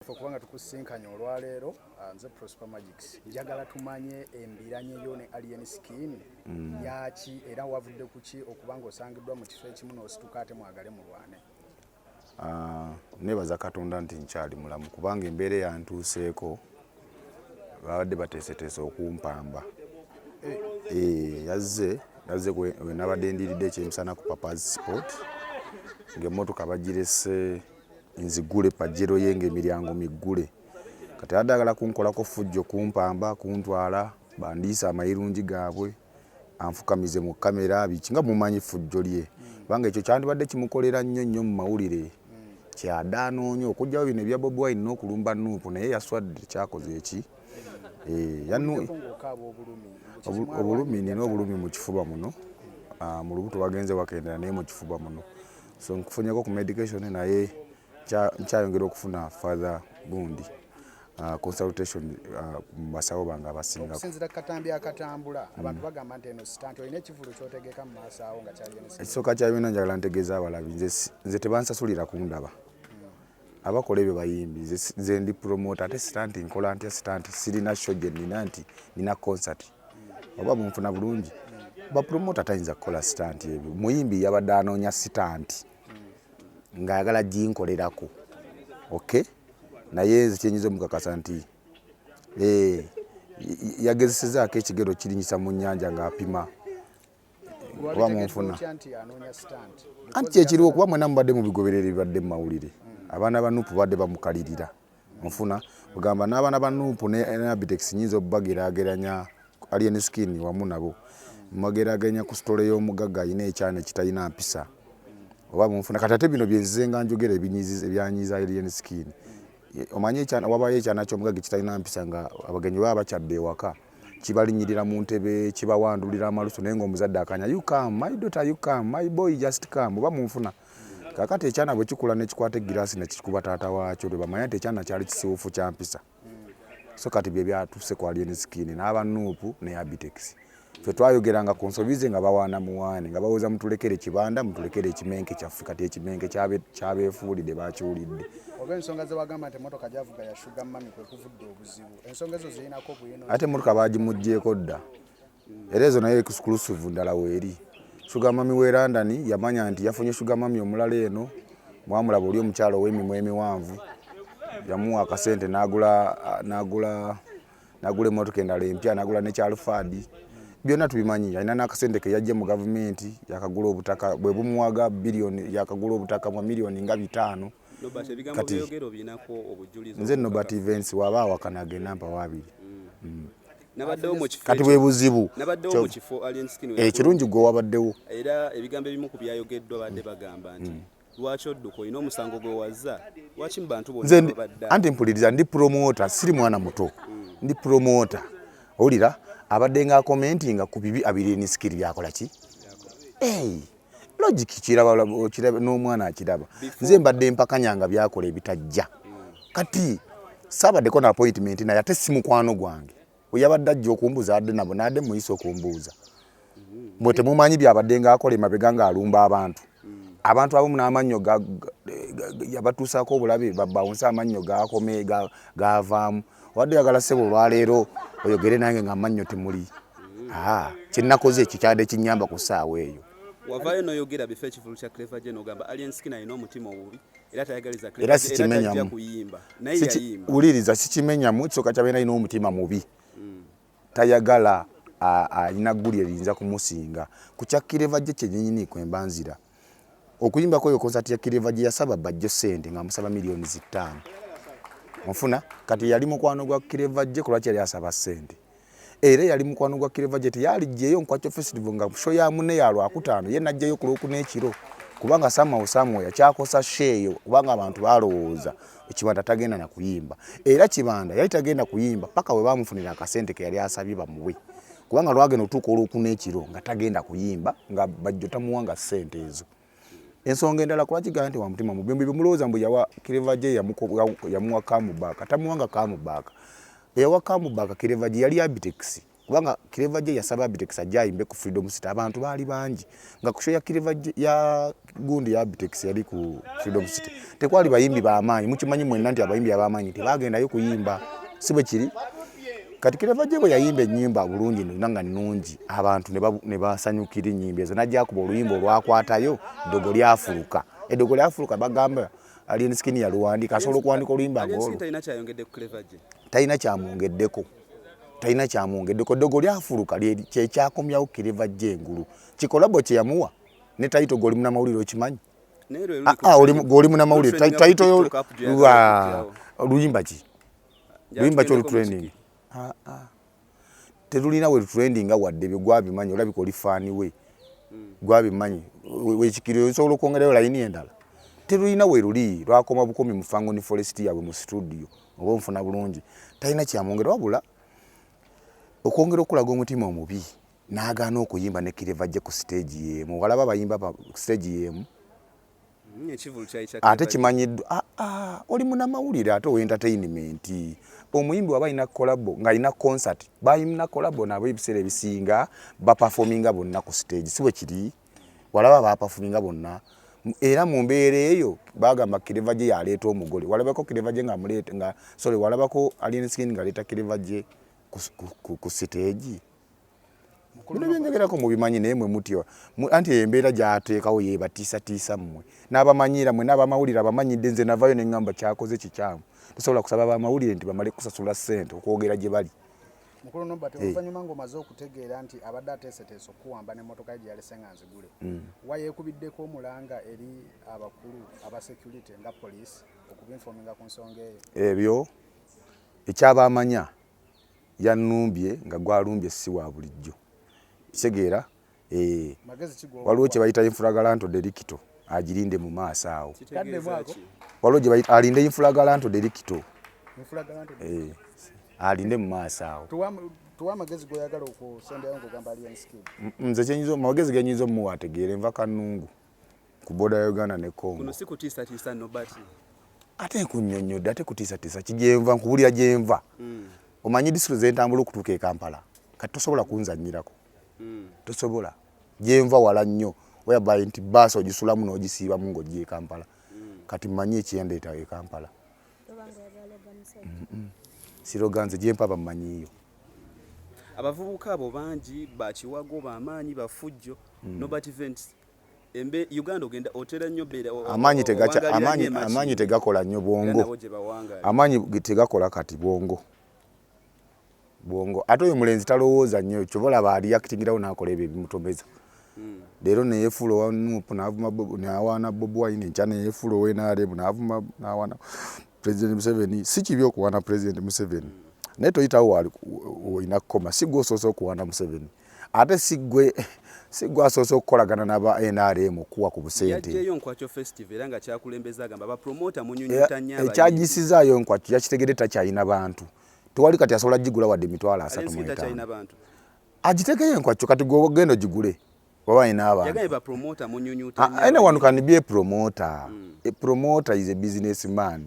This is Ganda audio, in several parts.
Kubanga tukusinkanye olwaleero nze Prosper Magics njagala tumanye embiranye yo ne alien skin yaki era wavudde kuki okubanga osangiddwa mu kifo ekimu n'osituka ate mwagale mulwane. Nebaza Katonda nti nkyali mulamu kubanga embeera yantuuseeko babadde bateeseteese okumpamba. Yazze we nabadde ndiridde ekyemisana ku Papa's Sport ng'emmotoka bagirese nzigule pajero yenge emiryango miggule kati adagala kunkolako fujjo kumpamba kuntwala bandiisa amayirungi gaabwe anfukamize mu kamera bikinga mumanyi fujjo lye kubanga ekyo kyandibadde kimukolera nnyo mu mawulire kyadaanoonya okujjawo bino ebya Bobi Wine n'okulumba Nuupu naye yaswadde kyakoze eki obulumi nina obulumi mu kifuba muno mu lubuto wagenze wakendera naye mu kifuba muno so nkufunyeko ku medication naye nkyayongera okufuna further gundi consultation mu basawo bange abasinga. Okusinziira ku katambi akatambula abantu bagamba nti eno sitanti olina ekivulo ky'otegeka mu maaso awo nga kyali eno. Ekisooka kya byonna njagala ntegeeza abalabi nze tebansasulira kundaba abakola ebyo bayimbi nze ndi promoter ate sitanti nkola ntya sitanti sirina show gye nina nti nina concert oba munfuna bulungi ba promoter tayinza kukola sitanti ebyo muyimbi yabadde anoonya sitanti ng'ayagala ginkolerako okay naye nze kyenyiza omukakasa nti yagezesezaako ekigero kirinyisa mu nnyanja ng'apima oba munfuna anti kyekiriwo kuba mwena mubadde mu bigoberero ebibadde mu mawulire abaana ba Nuupu badde bamukalirira munfuna ogamba n'abaana ba Nuupu ne Abitex nyinza okubageraageranya alien skin wamu nabo mubageraageranya ku sitole y'omugagga ayina ekyana ekitalina mpisa oba munfuna kati ate bino byenzize nga njogera ebyanyiza alien skin omanyi ekyana wabayo ekyana ky'omugagga ekitalina mpisa nga abagenyi baba bakyadde ewaka kibalinyirira mu ntebe kibawandulira amalusu naye ng'omuzadde akanya you come my daughter you come my boy just come oba munfuna kakati ekyana bwe kikula ne kikwata egiraasi ne kikuba taata waakyo lwe bamanya nti ekyana kyali kisiwufu kya mpisa so kati bye byatuuse ku alien skin n'aba Nuupu ne Abitex ffe twayogeranga ku nsobize nga bawaana muwaane nga bawooza mutulekere ekibanda mutulekere ekimenke kyaffe kati ekimenke kyabeefuulidde bakiwulidde. Oba ensonga ze bagamba nti emmotoka gyavuga ya Sugar Mami kwe kuvudde obuzibu ensonga ezo zirinako buyino ate emmotoka baagimuggyeko dda era ezo naye exclusive ndala weeri Sugar Mami w'e London yamanya nti yafunye Sugar Mami omulala eno mwamulaba oli omukyalo ow'emimwa emiwanvu yamuwa akasente n'agula emmotoka endala empya n'agula ne kyalufadi byonna tubimanyi alina n'akasente ke yajja mu gavumenti yakagula obutaka bwe bumuwaga biliyoni yakagula obutaka mu miliyoni nga 5 kati nze Norbert events waba awakana agenda mpa wabiri kati bwe buzibu ekirungi gwe wabaddewo era ebigambo ebimu ku byayogeddwa badde bagamba nti lwaki odduka olina omusango gwe wazza lwaki mu bantu bonna babadda anti mpuliriza ndi promoter siri mwana muto ndi promoter owulira abadde nga commentinga ku bibi alien skin byakola ki logic kiraba n'omwana akiraba nze mbadde mpakanyanga byakola ebitajja kati sabaddeko na appointment naye ate si mukwano gwange oyabadde ajja okumbuuza adde nabo nadde muyisa okumbuuza mwe temumanyi byabadde nga akola emabega nga alumba abantu abamu n'amannyo yabatuusaako obulabe babawunsa amannyo gakome gavaamu wadde oyagala ssebo olwaleero oyogere nange nga amannyo temuli kyenakoze ekyo kyadde kinyamba ku ssaawa eyo wavaayo n'oyogera bifo ekivulu kya Clever Jane ogamba alien skin alina omutima obubi era tayagaliza era sikimenyamu kuyimba naye yayimba wuliriza sikimenyamu ekisooka kyabeera alina omutima mubi tayagala alina gguli erinza kumusinga ku kya Clever Jane kyennyini kwembanzira okuyimba kweyo konsati ya Clever Jane yasaba bajjo ssente nga musaba miliyoni 5 mufuna kati yali mukwano gwa Clever Jane kulwaki yali asaba ssente era yali mukwano gwa Clever Jane yalijjeyo nkwakyo festival nga show ya munne ya Lwakutaano ye najjayo ku Lwokuna ekiro kubanga Samuel yakyakosa sheeyo kubanga abantu balowooza ekibanda tagenda na kuyimba era kibanda yali tagenda kuyimba paka we bamufunira akasente ke yali asabye bamuwe kubanga lwagenda otuuka Olwokuna ekiro nga tagenda kuyimba nga bajjo tamuwanga ssente ezo. Ensonga endala kulwaki gamba nti wa mutima mubi bimulowooza mbu yawa Clever Jane yamuwa kamubaka tamuwanga kamubaka eyawa kamubaka Clever Jane yali Abitex kubanga Clever J yasaba Abitex ajja ayimbe ku Freedom City abantu baali bangi nga kusho ya Clever J ya gundi ya Abitex yali ku Freedom City tekwali bayimbi ba amaanyi mukimanyi mwenna nti abayimbi ab'amaanyi tebagendayo kuyimba sibe kiri kati Clever J bwe yayimba ennyimba bulungi nanga nnungi abantu ne basanyukira ennyimba ezo najja kuba oluyimba olwakwatayo ddogo lyafuluka eddogo lyafuluka bagamba Alien Skin yaluwandika asobola okuwandika oluyimba ng'olwo talina kyamwongeddeko talina kyamwongeddeko ddogo lyafuluka kye kyakomyawo Clever J engulu kikolabo kye yamuwa ne tayito goli munamawulire okimanyi oli munamawulire tayito oluyimba ki luyimba kyolu trending terulina we trending wadde bye gwabimanyi olabika oli faani we gwabimanyi wekikiro osobola okwongerayo layini endala terulina we luli lwakoma bukomi mu Fangoni Forest yabwe mu studio oba nfuna bulungi talina kyamwongera wabula okwongera okulaga omutima omubi n'agaana okuyimba ne Clever J ku stage yemu walaba bayimba ku stage yemu ate kimanyiddwa oli munamawulire ate entertainment omuyimbi waba alina kolabo ng'alina concert bayina kolabo nabo ebiseera ebisinga baperforminga bonna ku stage si bwe kiri walaba baperforminga bonna era mu mbeera eyo bagamba Clever J yaleeta omugole walabako Clever J walabako Alien Skin ngaleeta Clever J ku stage byenjogerako mubimanyi naye mwe mutyo anti embeera gyateekawo yebatiisatiisa mmwe n'abamanyira mwe n'abamawulire abamanyidde nze navayo ne ŋŋamba kyakoze kikyamu tosobola kusaba abamawulire nti bamale kusasula ssente okwogera gye bali mukulu Norbert oluvannyuma ng'omaze okutegeera nti abadde ateeseteese okuwamba n'emmotoka ye gy'alese nga nzigule wayeekubiddeko omulanga eri abakulu aba security nga poliisi okubinfominga ku nsonga eyo ebyo ekyabamanya yannumbye nga gwalumbye si wa bulijjo kitegeera waliwo kye bayita infragalanto delicto agirinde mu maaso awo waliwo gye bayita alinde infragalanto delicto alinde mu maaso awo tuwa amagezi goyagala okusendayo ng'ogamba Alien Skin nze amagezi genyinza omuwa ategeere nva Kanungu ku boda ya Uganda ne Congo kuno si kutiisatiisa Norbert ate nkunnyonnyodde ate kutiisatiisa kigenva nkubulira gyenva omanyi disitulikiti zentambula okutuuka e Kampala kati tosobola kunzannyirako tosobola gyenva wala nnyo weyabaye nti baasi ogisulamu n'ogisiibamu ng'ojja e Kampala kati mmanyi ekyendeeta e Kampala siroganze gyempaba mmanyiiyo abavubuka abo bangi bakiwago bamaanyi bafujjo Norbert Vents Uganda ogenda otera nnyo beera amaanyi tegakola nnyo bwongo amaanyi tegakola kati bwongo ate oyo mulenzi talowooza nnyo kyobola baaliyakitingirawo n'akola ebyo ebimutomeza leero neyefuula owa Nuupu n'awaana Bobi Wine enkya neyefuula owa NRM n'awaana President Museveni si kibi okuwaana President Museveni naye toyitawo olina kukoma si gwe osoose okuwaana Museveni ate si gwe asoose okukolagana n'aba NRM okuwa ku busente yajjayo Nkwakyo Festival era nga kyakulembeza agamba bapromota munyunyuta nnyo ekyagisizaayo Nkwakyo yakitegedde takyalina bantu tewali kati asobola gigula wadde emitwalo 35 agitegeyo Nkwakyo kati genda ogigule waba alina abantu anyone can be a promoter a promoter is a businessman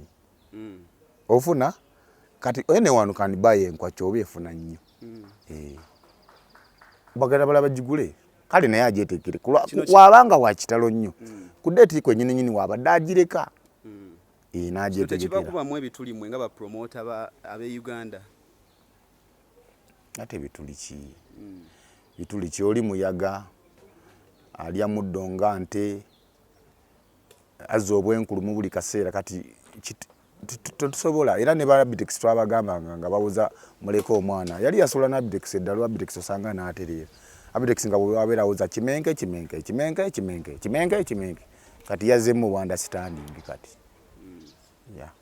ofuna kati anyone can buy Nkwakyo oba efuna nnyo bagala balaba gigule kale naye agyetekere wabanga wakitalo nnyo ku deeti kwennyini wabadde agireka tekibakubamu ebituli mwe nga bapromota ab'e Uganda ate bituli ki bituli ki oli muyaga alya muddo nga nte azza obwenkulu mu buli kaseera kati tosobola era ne Abitex twabagambanga nga babuza muleko omwana yali yasobola na Abitex eddala Abitex osanga n'atereera Abitex nga bwabeerawoza kimenke kati yazemu understanding kati yeah